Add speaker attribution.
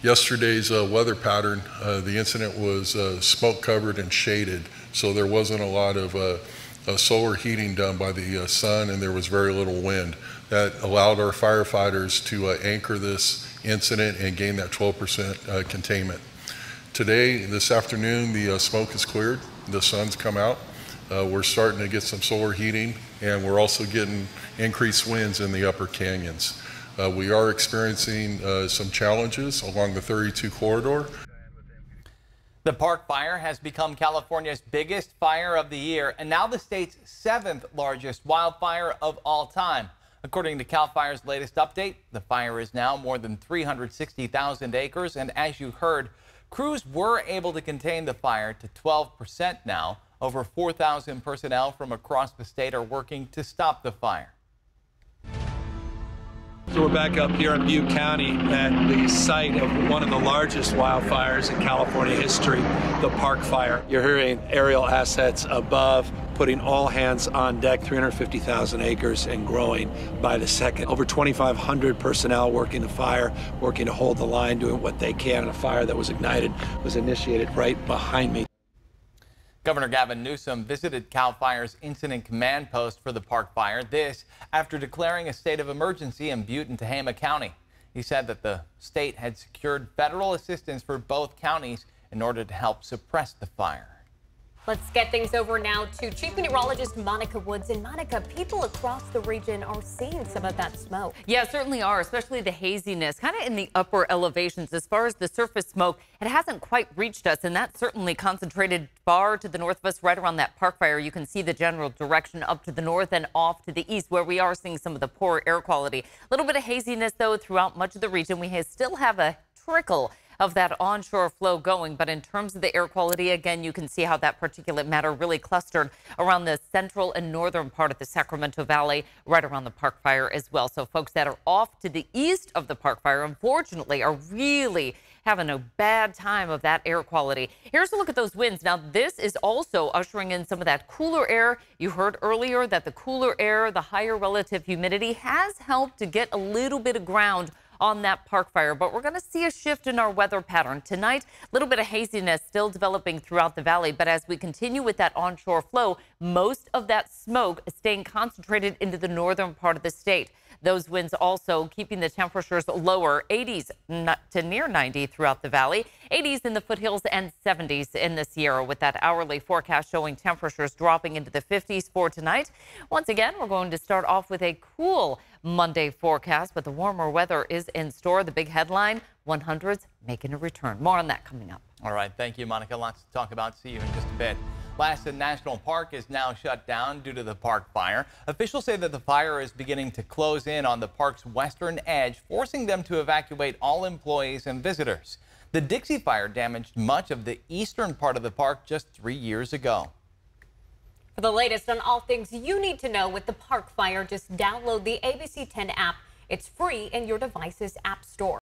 Speaker 1: Yesterday's weather pattern, the incident was smoke covered and shaded, so there wasn't a lot of solar heating done by the sun, and there was very little wind. That allowed our firefighters to anchor this incident and gain that 12% containment. Today, this afternoon, the smoke is cleared, the sun's come out. We're starting to get some solar heating, and we're also getting increased winds in the upper canyons. We are experiencing some challenges along the 32 corridor.
Speaker 2: The Park Fire has become California's biggest fire of the year and now the state's 7th largest wildfire of all time. According to CAL FIRE's latest update, the fire is now more than 360,000 acres, and as you heard, crews were able to contain the fire to 12% now. Over 4,000 personnel from across the state are working to stop the fire.
Speaker 3: So we're back up here in Butte County at the site of one of the largest wildfires in California history, the Park Fire. You're hearing aerial assets above, putting all hands on deck, 350,000 acres and growing by the second. Over 2,500 personnel working the fire, working to hold the line, doing what they can. And a fire that was ignited was initiated right behind me.
Speaker 2: Governor Gavin Newsom visited CAL FIRE's incident command post for the Park Fire. This after declaring a state of emergency in Butte and Tehama County. He said that the state had secured federal assistance for both counties in order to help suppress the fire.
Speaker 4: Let's get things over now to Chief Meteorologist Monica Woods. And Monica, people across the region are seeing some of that smoke.
Speaker 5: Yeah, certainly are, especially the haziness kind of in the upper elevations. As far as the surface smoke, it hasn't quite reached us, and that's certainly concentrated far to the north of us, right around that Park Fire. You can see the general direction up to the north and off to the east, where we are seeing some of the poor air quality. A little bit of haziness, though, throughout much of the region. We still have a trickle of that onshore flow going. But in terms of the air quality, again, you can see how that particulate matter really clustered around the central and northern part of the Sacramento Valley, right around the Park Fire as well. So folks that are off to the east of the Park Fire, unfortunately, are really having a bad time of that air quality. Here's a look at those winds. Now, this is also ushering in some of that cooler air. You heard earlier that the cooler air, the higher relative humidity, has helped to get a little bit of ground on that Park Fire, but we're going to see a shift in our weather pattern tonight. A little bit of haziness still developing throughout the valley, but as we continue with that onshore flow, most of that smoke is staying concentrated into the northern part of the state. Those winds also keeping the temperatures lower, 80s to near 90 throughout the valley, 80s in the foothills and 70s in the Sierra, with that hourly forecast showing temperatures dropping into the 50s for tonight. Once again, we're going to start off with a cool Monday forecast, but the warmer weather is in store. The big headline, 100s making a return. More on that coming up.
Speaker 2: All right. Thank you, Monica. Lots to talk about. See you in just a bit. Lassen National Park is now shut down due to the Park Fire. Officials say that the fire is beginning to close in on the park's western edge, forcing them to evacuate all employees and visitors. The Dixie Fire damaged much of the eastern part of the park just 3 years ago.
Speaker 4: For the latest on all things you need to know with the Park Fire, just download the ABC 10 app. It's free in your device's app store.